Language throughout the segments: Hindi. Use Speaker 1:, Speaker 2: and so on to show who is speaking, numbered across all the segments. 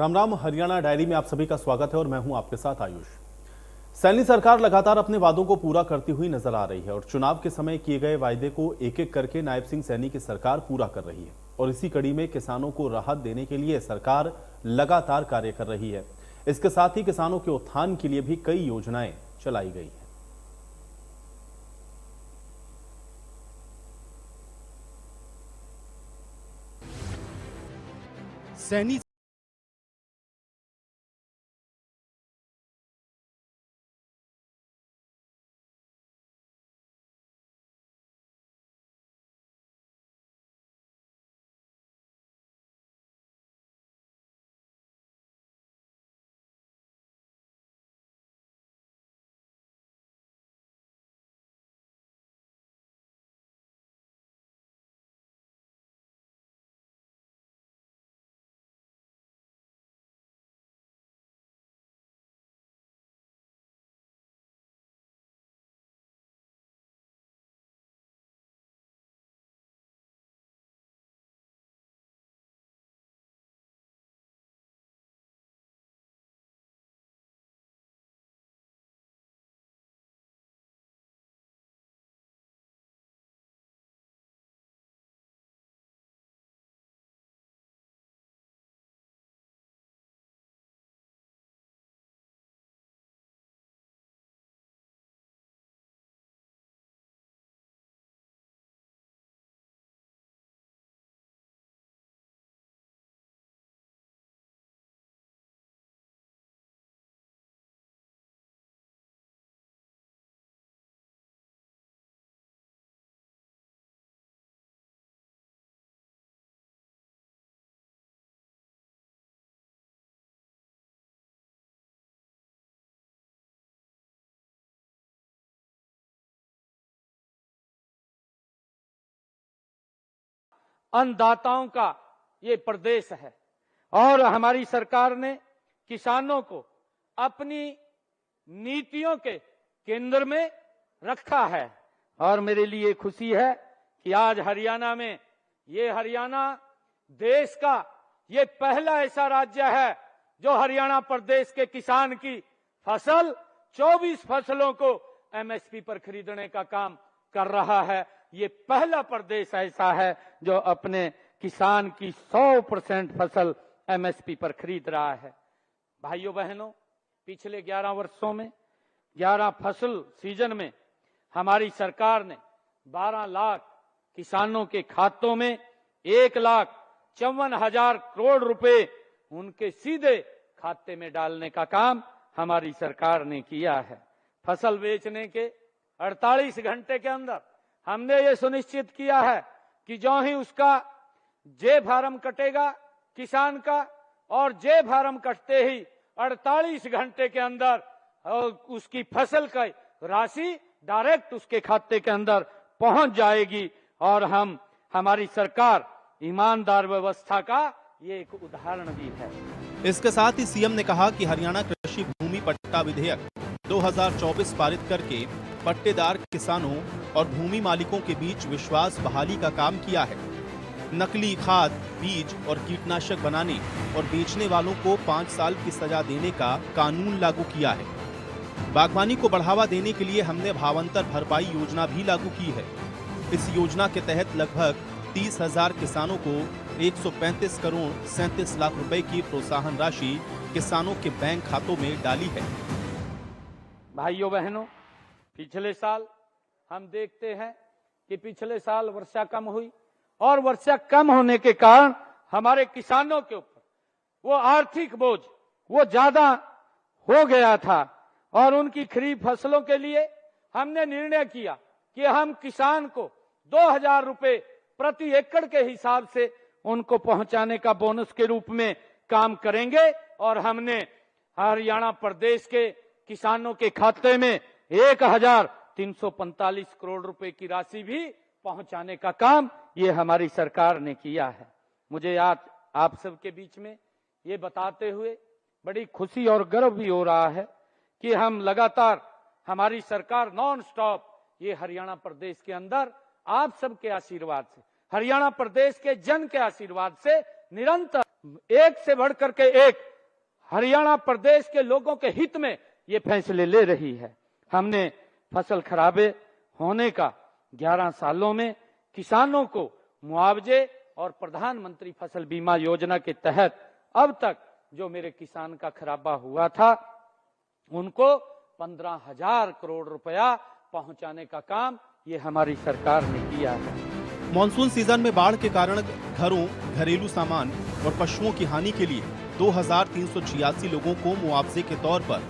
Speaker 1: राम राम। हरियाणा डायरी में आप सभी का स्वागत है और मैं हूं आपके साथ आयुष। सैनी सरकार लगातार अपने वादों को पूरा करती हुई नजर आ रही है और चुनाव के समय किए गए वायदे को एक एक करके नायब सिंह सैनी की सरकार पूरा कर रही है और इसी कड़ी में किसानों को राहत देने के लिए सरकार लगातार कार्य कर रही है। इसके साथ ही किसानों के उत्थान के लिए भी कई योजनाएं चलाई गई हैं।
Speaker 2: सैनी
Speaker 3: अन्नदाताओं का ये प्रदेश है और हमारी सरकार ने किसानों को अपनी नीतियों के केंद्र में रखा है। और मेरे लिए खुशी है कि आज हरियाणा में, ये हरियाणा देश का ये पहला ऐसा राज्य है जो हरियाणा प्रदेश के किसान की फसल 24 फसलों को एमएसपी पर खरीदने का काम कर रहा है। ये पहला प्रदेश ऐसा है जो अपने किसान की 100% फसल एमएसपी पर खरीद रहा है। भाइयों बहनों, पिछले 11 वर्षों में 11 फसल सीजन में हमारी सरकार ने 12 लाख किसानों के खातों में 1,54,000 करोड़ रुपए उनके सीधे खाते में डालने का काम हमारी सरकार ने किया है। फसल बेचने के 48 घंटे के अंदर हमने ये सुनिश्चित किया है कि जो ही उसका जे फार्म कटेगा किसान का, और जे फार्म कटते ही 48 घंटे के अंदर उसकी फसल की राशि डायरेक्ट उसके खाते के अंदर पहुंच जाएगी। और हमारी सरकार ईमानदार व्यवस्था का ये एक उदाहरण भी है।
Speaker 1: इसके साथ ही सीएम ने कहा कि हरियाणा कृषि भूमि पट्टा विधेयक 2024 पारित करके पट्टेदार किसानों और भूमि मालिकों के बीच विश्वास बहाली का काम किया है। नकली खाद, बीज और कीटनाशक बनाने और बेचने वालों को 5 साल की सजा देने का कानून लागू किया है। बागवानी को बढ़ावा देने के लिए हमने भावांतर भरपाई योजना भी लागू की है। इस योजना के तहत लगभग 30,000 किसानों को 135 करोड़ 37 लाख रुपए की प्रोत्साहन राशि किसानों के बैंक खातों में डाली है।
Speaker 3: भाइयों बहनों, पिछले साल हम देखते हैं कि पिछले साल वर्षा कम हुई और वर्षा कम होने के कारण हमारे किसानों के ऊपर वो आर्थिक बोझ वो ज्यादा हो गया था और उनकी खरीफ फसलों के लिए हमने निर्णय किया कि हम किसान को 2,000 रुपए प्रति एकड़ के हिसाब से उनको पहुंचाने का बोनस के रूप में काम करेंगे। और हमने हरियाणा प्रदेश के किसानों के खाते में 1,345 करोड़ रुपए की राशि भी पहुंचाने का काम ये हमारी सरकार ने किया है। मुझे आज आप सबके बीच में ये बताते हुए बड़ी खुशी और गर्व भी हो रहा है कि हम लगातार, हमारी सरकार नॉन स्टॉप ये हरियाणा प्रदेश के अंदर आप सबके आशीर्वाद से, हरियाणा प्रदेश के जन के आशीर्वाद से निरंतर एक से बढ़कर के एक हरियाणा प्रदेश के लोगों के हित में ये फैसले ले रही है। हमने फसल खराबे होने का 11 सालों में किसानों को मुआवजे और प्रधानमंत्री फसल बीमा योजना के तहत अब तक जो मेरे किसान का खराबा हुआ था उनको 15,000 करोड़ रुपया पहुंचाने का काम ये हमारी सरकार ने किया है।
Speaker 1: मॉनसून सीजन में बाढ़ के कारण घरों, घरेलू सामान और पशुओं की हानि के लिए 2,386 लोगों को मुआवजे के तौर पर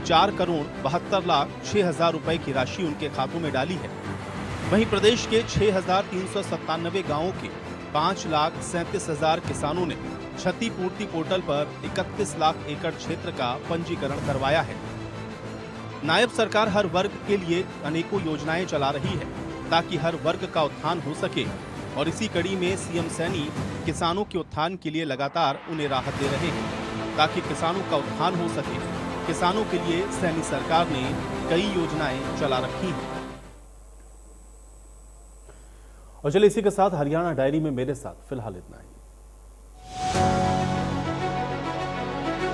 Speaker 1: 4,72,06,000 रुपए की राशि उनके खातों में डाली है। वहीं प्रदेश के 6,397 गांवों के 5,37,000 किसानों ने क्षतिपूर्ति पोर्टल पर 31 लाख एकड़ क्षेत्र का पंजीकरण करवाया है। नायब सरकार हर वर्ग के लिए अनेकों योजनाएं चला रही है ताकि हर वर्ग का उत्थान हो सके और इसी कड़ी में सीएम सैनी किसानों के उत्थान के लिए लगातार उन्हें राहत दे रहे हैं ताकि किसानों का उत्थान हो सके। किसानों के लिए सैनी सरकार ने कई योजनाएं चला रखी हैं। और चलिए इसी के साथ हरियाणा डायरी में मेरे साथ फिलहाल इतना ही।